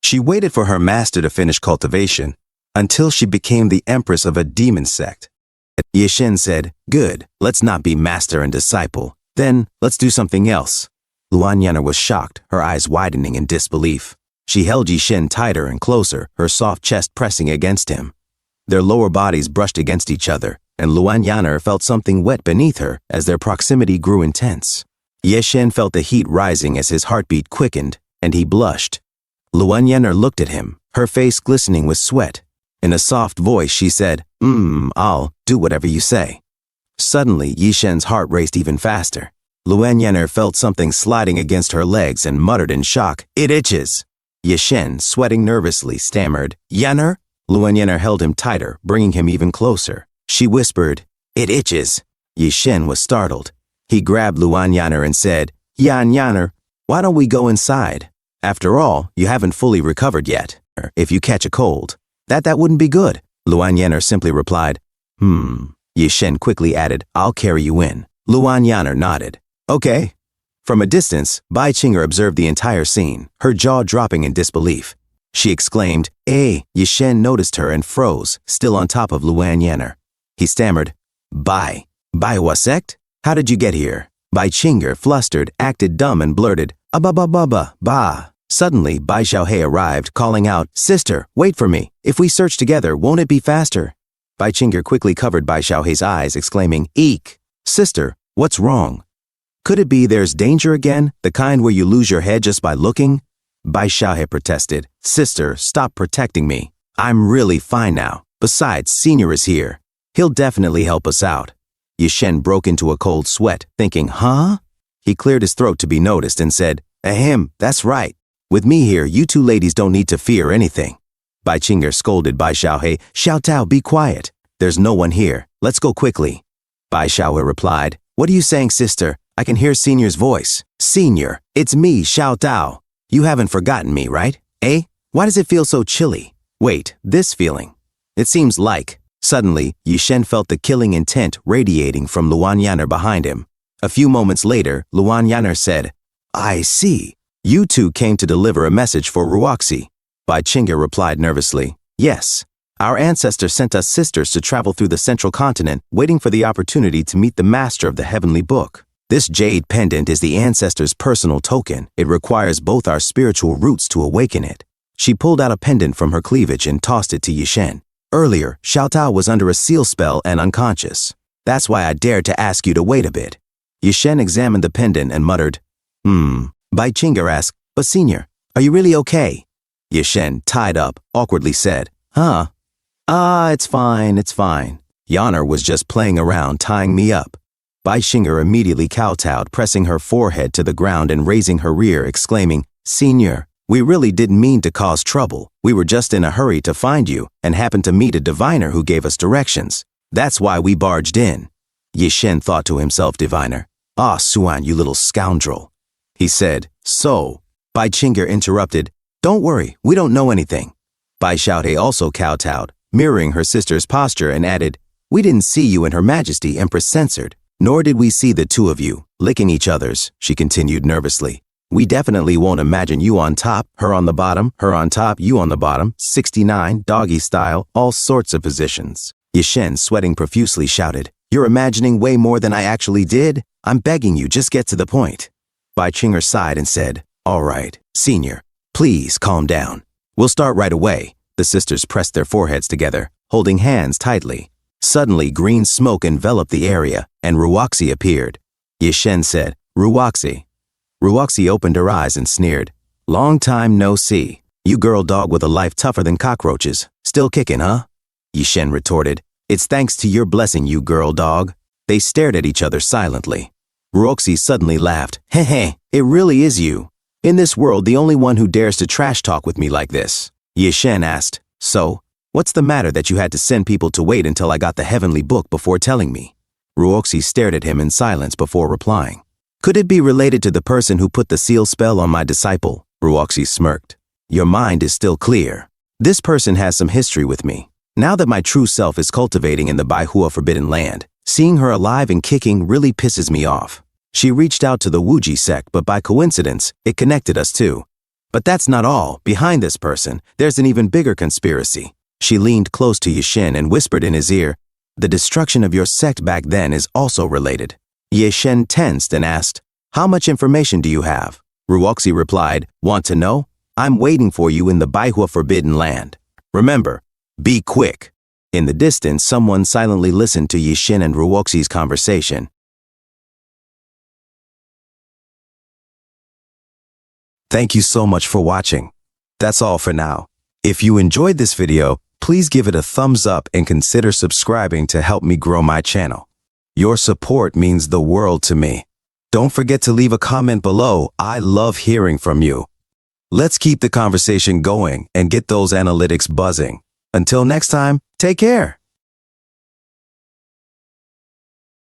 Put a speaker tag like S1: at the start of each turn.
S1: She waited for her master to finish cultivation until she became the Empress of a demon sect. Yishen said, "Good, let's not be master and disciple. Then, let's do something else." Luan Yanner was shocked, her eyes widening in disbelief. She held Yishen tighter and closer, her soft chest pressing against him. Their lower bodies brushed against each other, and Luan Yanner felt something wet beneath her as their proximity grew intense. Yishen felt the heat rising as his heartbeat quickened, and he blushed. Luan Yanner looked at him, her face glistening with sweat. In a soft voice, she said, I'll do whatever you say." Suddenly, Yishen's heart raced even faster. Luan Yanner felt something sliding against her legs and muttered in shock, "It itches." Yishen, sweating nervously, stammered, "Yanner?" Luan Yanner held him tighter, bringing him even closer. She whispered, "It itches." Yishen was startled. He grabbed Luan Yanner and said, Yanner, why don't we go inside? After all, you haven't fully recovered yet. If you catch a cold, that wouldn't be good." Luan Yanner simply replied, Yishen quickly added, "I'll carry you in." Luan Yanner nodded. "Okay." From a distance, Bai Qinger observed the entire scene, her jaw dropping in disbelief. She exclaimed, "Eh!" Yishen noticed her and froze, still on top of Luan Yanner. He stammered, Bai what sect? How did you get here?" Bai Qinger, flustered, acted dumb and blurted, Ba. Suddenly, Bai Xiaohe arrived, calling out, "Sister, wait for me. If we search together, won't it be faster?" Bai Qinger quickly covered Bai Xiaohe's eyes, exclaiming, "Eek! Sister, what's wrong? Could it be there's danger again, the kind where you lose your head just by looking?" Bai Xiaohe protested, "Sister, stop protecting me. I'm really fine now. Besides, Senior is here. He'll definitely help us out." Yishen broke into a cold sweat, thinking, "Huh?" He cleared his throat to be noticed and said, "Ahem, that's right. With me here, you two ladies don't need to fear anything." Bai Qinger scolded Bai Xiaohe, "Xiao Tao, be quiet. There's no one here. Let's go quickly." Bai Xiaohe replied, "What are you saying, sister? I can hear Senior's voice." "Senior, it's me, Xiao Tao. You haven't forgotten me, right? Eh? Why does it feel so chilly? Wait, this feeling. It seems like..." Suddenly, Yishen felt the killing intent radiating from Luan Yanner behind him. A few moments later, Luan Yanner said, "I see. You two came to deliver a message for Ruoxi." Bai Qinger replied nervously, "Yes. Our ancestors sent us sisters to travel through the central continent, waiting for the opportunity to meet the master of the heavenly book. This jade pendant is the ancestors' personal token. It requires both our spiritual roots to awaken it." She pulled out a pendant from her cleavage and tossed it to Yishen. "Earlier, Xiao Tao was under a seal spell and unconscious. That's why I dared to ask you to wait a bit." Yishen examined the pendant and muttered, Bai Qinger asked, "But Senior, are you really okay?" Yishen, tied up, awkwardly said, "Huh? It's fine. Yanner was just playing around tying me up." Bai Qinger immediately kowtowed, pressing her forehead to the ground and raising her rear, exclaiming, "Senior, we really didn't mean to cause trouble. We were just in a hurry to find you and happened to meet a diviner who gave us directions. That's why we barged in." Yishen thought to himself, "Diviner? Ah, Suan, you little scoundrel." He said, "So." Bai Qinger interrupted, "Don't worry, we don't know anything." Bai Xiaohe also kowtowed, mirroring her sister's posture, and added, "We didn't see you and Her Majesty, Empress censored. Nor did we see the two of you, licking each other's," she continued nervously. "We definitely won't imagine you on top, her on the bottom, her on top, you on the bottom, 69, doggy style, all sorts of positions." Yishen, sweating profusely, shouted, "You're imagining way more than I actually did? I'm begging you, just get to the point." Bai Qinger sighed and said, "All right, Senior, please calm down. We'll start right away." The sisters pressed their foreheads together, holding hands tightly. Suddenly, green smoke enveloped the area, and Ruoxi appeared. Yishen said, "Ruoxi." Ruoxi opened her eyes and sneered, "Long time no see. You girl dog with a life tougher than cockroaches. Still kicking, huh?" Yishen retorted, "It's thanks to your blessing, you girl dog." They stared at each other silently. Ruoxi suddenly laughed, "Heh, it really is you. In this world, the only one who dares to trash talk with me like this." Yishen asked, "So, what's the matter that you had to send people to wait until I got the heavenly book before telling me?" Ruoxi stared at him in silence before replying. "Could it be related to the person who put the seal spell on my disciple?" Ruoxi smirked. "Your mind is still clear. This person has some history with me. Now that my true self is cultivating in the Baihua Forbidden Land, seeing her alive and kicking really pisses me off. She reached out to the Wuji sect, but by coincidence, it connected us too. But that's not all. Behind this person, there's an even bigger conspiracy. She leaned close to Yishin and whispered in his ear, "The destruction of your sect back then is also related." Yishin tensed and asked, "How much information do you have?" Ruoxi replied, "Want to know? I'm waiting for you in the Baihua Forbidden Land. Remember, be quick." In the distance, someone silently listened to Yishin and Ruoxi's conversation. Thank you so much for watching. That's all for now. If you enjoyed this video, please give it a thumbs up and consider subscribing to help me grow my channel. Your support means the world to me. Don't forget to leave a comment below. I love hearing from you. Let's keep the conversation going and get those analytics buzzing. Until next time, take care.